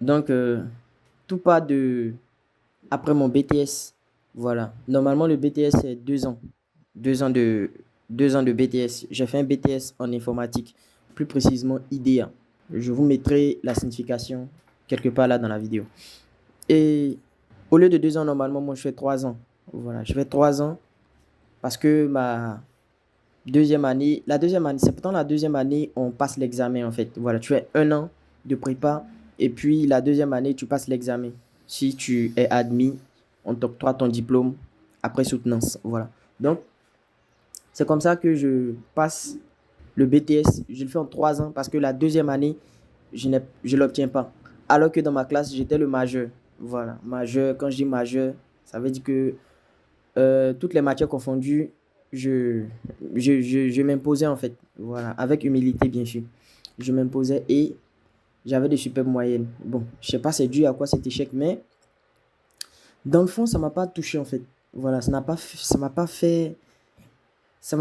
Donc, tout part de après mon BTS. Voilà. Normalement, le BTS, c'est 2 ans. 2 ans de, 2 ans de BTS. J'ai fait un BTS en informatique, plus précisément IDEA. Je vous mettrai la signification quelque part là dans la vidéo. Et au lieu de 2 ans, normalement, moi, je fais 3 ans. Voilà, je fais 3 ans parce que la deuxième année, c'est pourtant la deuxième année, on passe l'examen en fait. Voilà, tu fais 1 an de prépa et puis la deuxième année, tu passes l'examen. Si tu es admis, on t'octroie ton diplôme après soutenance. Voilà. Donc, c'est comme ça que je passe le BTS. Je le fais en 3 ans parce que la deuxième année, je ne l'obtiens pas. Alors que dans ma classe, j'étais le majeur. Voilà, majeur. Quand je dis majeur, ça veut dire que toutes les matières confondues, je, je m'imposais en fait. Voilà, avec humilité bien sûr. Je m'imposais et j'avais des superbes moyennes. Bon, je sais pas c'est dû à quoi cet échec, mais dans le fond, ça m'a pas touché en fait. Voilà, ça m'a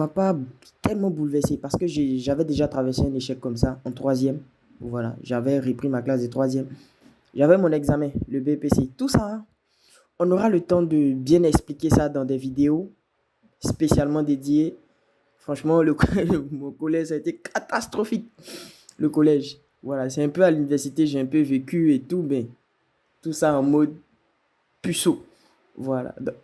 pas tellement bouleversé parce que j'avais déjà traversé un échec comme ça en troisième. Voilà, j'avais repris ma classe de troisième. J'avais mon examen, le BPC. Tout ça, hein, on aura le temps de bien expliquer ça dans des vidéos spécialement dédiées. Franchement, mon collège, ça a été catastrophique. Le collège. Voilà, c'est un peu à l'université, j'ai un peu vécu et tout, mais tout ça en mode puceau. Voilà. Donc,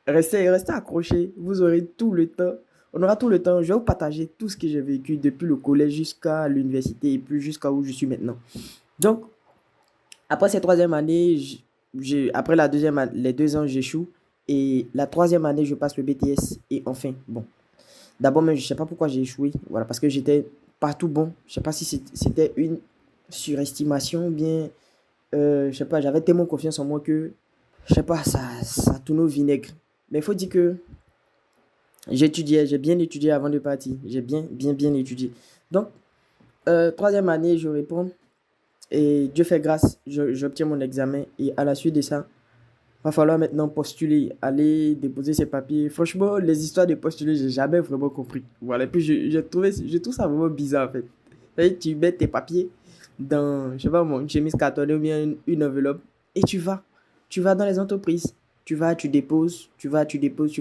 restez accrochés. Vous aurez tout le temps. On aura tout le temps. Je vais vous partager tout ce que j'ai vécu depuis le collège jusqu'à l'université et puis jusqu'à où je suis maintenant. Donc, après cette troisième année, après les 2 ans, j'échoue. Et la troisième année, je passe le BTS. Et enfin, bon. D'abord, mais je ne sais pas pourquoi j'ai échoué. Voilà, parce que j'étais pas tout bon. Je ne sais pas si c'était une surestimation ou bien, je sais pas, j'avais tellement confiance en moi que, je sais pas, ça tourne au vinaigre. Mais il faut dire que j'ai bien étudié avant de partir. J'ai bien étudié. Donc, troisième année, je réponds et Dieu fait grâce, j'obtiens mon examen et à la suite de ça, va falloir maintenant postuler, aller déposer ses papiers. Franchement, les histoires de postuler, j'ai jamais vraiment compris. Voilà, et puis je trouve ça vraiment bizarre en fait. Tu mets tes papiers dans, je sais pas moi, une chemise cartonnée ou bien une enveloppe et tu vas dans les entreprises. Tu déposes, tu déposes,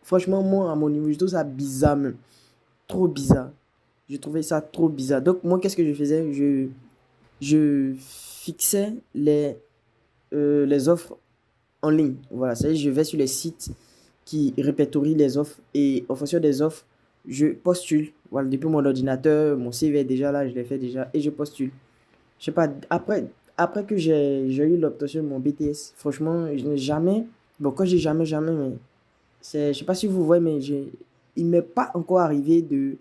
Franchement, moi, à mon niveau, je trouve ça bizarre même. Trop bizarre. Je trouvais ça trop bizarre. Donc, moi, qu'est-ce que je faisais? Je fixais les offres en ligne. Voilà, c'est-à-dire je vais sur les sites qui répertorient les offres et en fonction des offres, je postule. Voilà, depuis mon ordinateur, mon CV est déjà là, je l'ai fait déjà et je postule. Je sais pas, après que j'ai eu l'obtention de mon BTS, franchement, je n'ai jamais, bon, quand j'ai jamais, mais je sais pas si vous voyez, mais il m'est pas encore arrivé de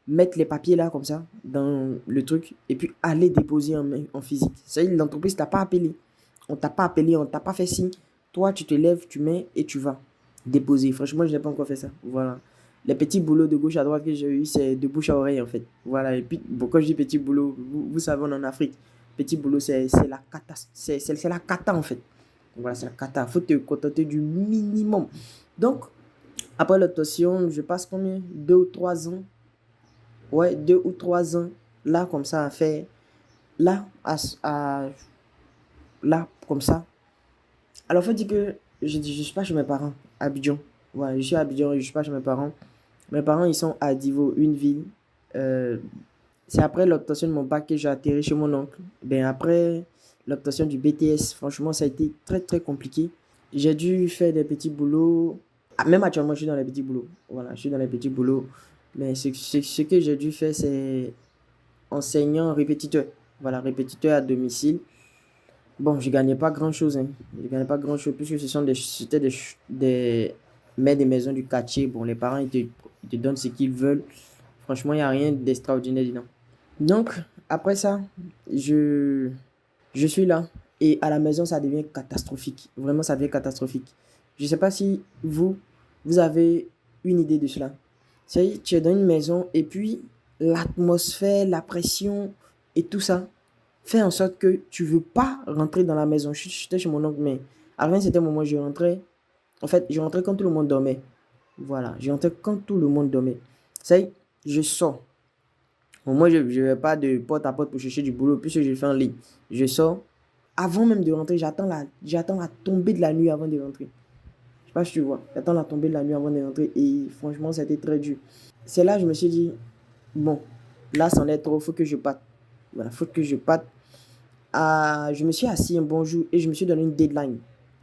mettre les papiers là, comme ça, dans le truc, et puis aller déposer en physique. C'est-à-dire, l'entreprise t'a pas appelé. On t'a pas appelé, on t'a pas fait signe. Toi, tu te lèves, tu mets et tu vas déposer. Franchement, je n'ai pas encore fait ça. Voilà. Les petits boulots de gauche à droite que j'ai eu, c'est de bouche à oreille, en fait. Voilà. Et puis, bon, quand je dis petit boulot, vous savez, on est en Afrique. Petit boulot, c'est la cata. C'est la cata, en fait. Voilà, c'est la cata. Il faut te contenter du minimum. Donc, après l'obtention, je passe combien? 2 ou 3 ans. Ouais, 2 ou 3 ans. Là, comme ça, à faire. Là, là, comme ça. Alors, faut dire que je suis pas chez mes parents, à Abidjan. Ouais, je suis à Abidjan, je suis pas chez mes parents. Mes parents, ils sont à Divo, une ville. Euh, c'est après l'obtention de mon bac que j'ai atterri chez mon oncle. Ben, après l'obtention du BTS, franchement, ça a été très, très compliqué. J'ai dû faire des petits boulots. Ah, même actuellement, je suis dans les petits boulots. Voilà, je suis dans les petits boulots. Mais ce que j'ai dû faire, c'est enseignant répétiteur. Voilà, répétiteur à domicile. Bon, je gagnais pas grand-chose, hein. Je gagnais pas grand-chose puisque c'était des mères des maisons du quartier. Bon, les parents, ils te donnent ce qu'ils veulent. Franchement, il n'y a rien d'extraordinaire dedans. Donc, après ça, je, je suis là. Et à la maison, ça devient catastrophique. Vraiment, ça devient catastrophique. Je ne sais pas si vous avez une idée de cela. C'est, tu es dans une maison et puis l'atmosphère, la pression et tout ça fait en sorte que tu veux pas rentrer dans la maison. J'étais chez mon oncle, mais à un certain moment, je rentrais. En fait, je rentrais quand tout le monde dormait. Voilà, je rentrais quand tout le monde dormait. Ça y est, je sors. Bon, moi, je ne vais pas de porte à porte pour chercher du boulot puisque je fais en ligne. Je sors, Avant même de rentrer, j'attends la tombée de la nuit avant de rentrer. Je sais pas si tu vois. J'attends la tombée de la nuit avant de rentrer. Et franchement, c'était très dur. C'est là que je me suis dit, bon, là, c'en est trop. Faut que je parte. Voilà, faut que je parte. Ah, je me suis assis un bon jour et je me suis donné une deadline.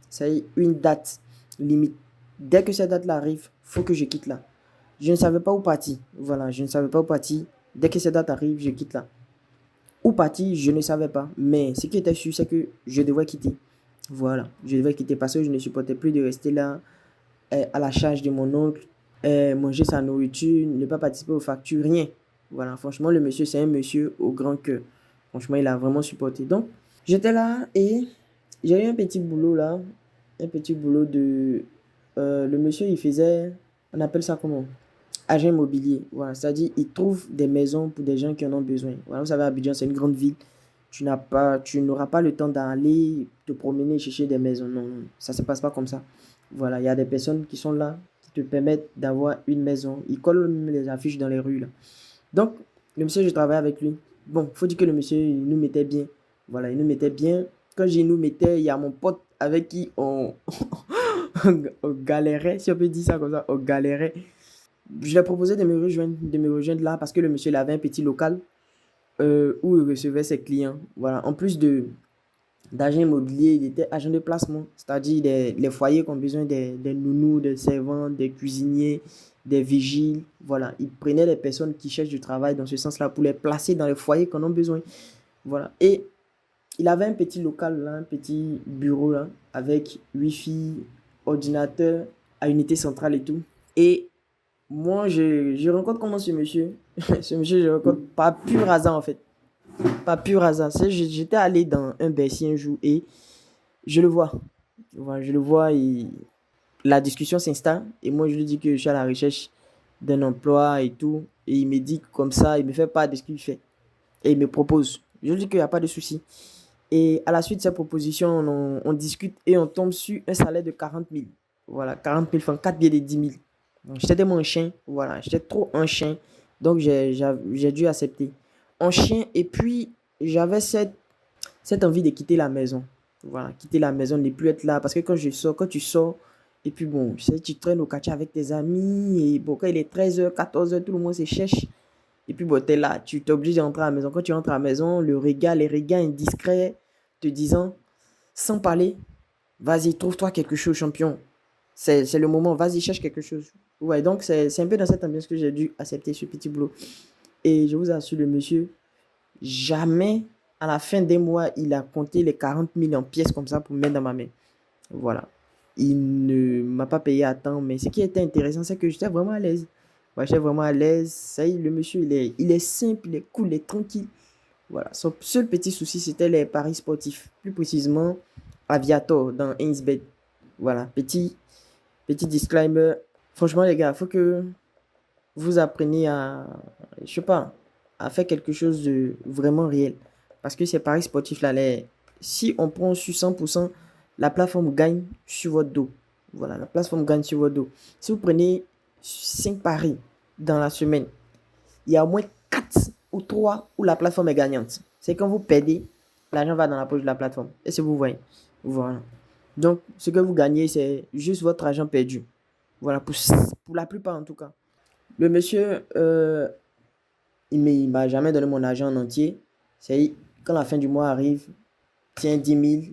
C'est une date limite. Dès que cette date-là arrive, faut que je quitte là. Je ne savais pas où partir. Voilà, je ne savais pas où partir. Dès que cette date arrive, je quitte là. Où partir, je ne savais pas. Mais ce qui était sûr, c'est que je devais quitter. Voilà, je devais quitter parce que je ne supportais plus de rester là à la charge de mon oncle, manger sa nourriture, ne pas participer aux factures, rien. Voilà, franchement, le monsieur, c'est un monsieur au grand cœur. Franchement, il a vraiment supporté. Donc, j'étais là et j'ai eu un petit boulot là. Un petit boulot de... le monsieur, il faisait... On appelle ça comment? Agent immobilier. Voilà, c'est-à-dire, il trouve des maisons pour des gens qui en ont besoin. Voilà, vous savez, Abidjan, c'est une grande ville. Tu n'auras pas le temps d'aller te promener, chercher des maisons. Non, non, ça ne se passe pas comme ça. Voilà, il y a des personnes qui sont là, qui te permettent d'avoir une maison. Ils collent même les affiches dans les rues, là. Donc, le monsieur, je travaille avec lui. Bon, faut dire que le monsieur, il nous mettait bien. Voilà, il nous mettait bien. Quand je dis nous mettait, il y a mon pote avec qui on galérait, si on peut dire ça comme ça, on galérait. Je lui ai proposé de me rejoindre là parce que le monsieur il avait un petit local où il recevait ses clients. Voilà, en plus d'agent immobilier, il était agent de placement, c'est-à-dire les foyers qui ont besoin des nounous, des servants, des cuisiniers, des vigiles. Voilà, il prenait les personnes qui cherchent du travail dans ce sens-là pour les placer dans les foyers qu'on a besoin. Voilà, et il avait un petit local là, un petit bureau là, avec wifi, ordinateur, à unité centrale et tout. Et moi, je rencontre comment ce monsieur? Ce monsieur, je rencontre par pur hasard en fait. Pas pur hasard. J'étais allé dans un Bercy un jour et je le vois. Voilà, je le vois et la discussion s'installe. Et moi, je lui dis que je suis à la recherche d'un emploi et tout. Et il me dit comme ça, il me fait part de ce qu'il fait. Et il me propose. Je lui dis qu'il n'y a pas de souci. Et à la suite de cette proposition, on discute et on tombe sur un salaire de 40 000. Voilà, 40 000 francs, 4 billets de 10 000. J'étais tellement un chien. Voilà, j'étais trop un chien. Donc, j'ai dû accepter. Un chien. Et puis, j'avais cette envie de quitter la maison. Voilà, quitter la maison, ne plus être là. Parce que quand tu sors, et puis bon, tu sais, tu traînes au quartier avec tes amis. Et bon, quand il est 13h, 14h, tout le monde se cherche. Et puis bon, tu es là, tu t'obliges d'entrer à la maison. Quand tu rentres à la maison, les regards indiscrets te disant, sans parler, vas-y, trouve-toi quelque chose, champion. C'est le moment, vas-y, cherche quelque chose. Ouais, donc c'est un peu dans cette ambiance que j'ai dû accepter ce petit boulot. Et je vous assure, le monsieur, jamais à la fin des mois, il a compté les 40 000 en pièces comme ça pour me mettre dans ma main. Voilà. Il ne m'a pas payé à temps, mais ce qui était intéressant, c'est que j'étais vraiment à l'aise. Ouais, j'étais vraiment à l'aise. Ça y est, le monsieur, il est simple, il est cool, il est tranquille. Voilà. Son seul petit souci, c'était les paris sportifs. Plus précisément, Aviator dans Ainsbet. Voilà. Petit disclaimer. Franchement, les gars, il faut que vous appreniez à, je sais pas, à faire quelque chose de vraiment réel. Parce que ces paris sportifs-là, si on prend sur 100%, la plateforme gagne sur votre dos. Voilà, la plateforme gagne sur votre dos. Si vous prenez 5 paris dans la semaine, il y a au moins 4 ou 3 où la plateforme est gagnante. C'est quand vous perdez, l'argent va dans la poche de la plateforme. Et ce que vous voyez. Voilà. Donc, ce que vous gagnez, c'est juste votre argent perdu. Voilà, pour la plupart en tout cas. Le monsieur, il m'a jamais donné mon argent en entier. C'est quand la fin du mois arrive, tiens 10 000,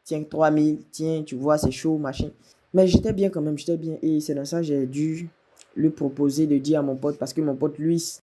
tiens 3 000, tiens, tu vois, c'est chaud, machin. Mais j'étais bien quand même, j'étais bien. Et c'est dans ça que j'ai dû lui proposer de dire à mon pote, parce que mon pote, lui,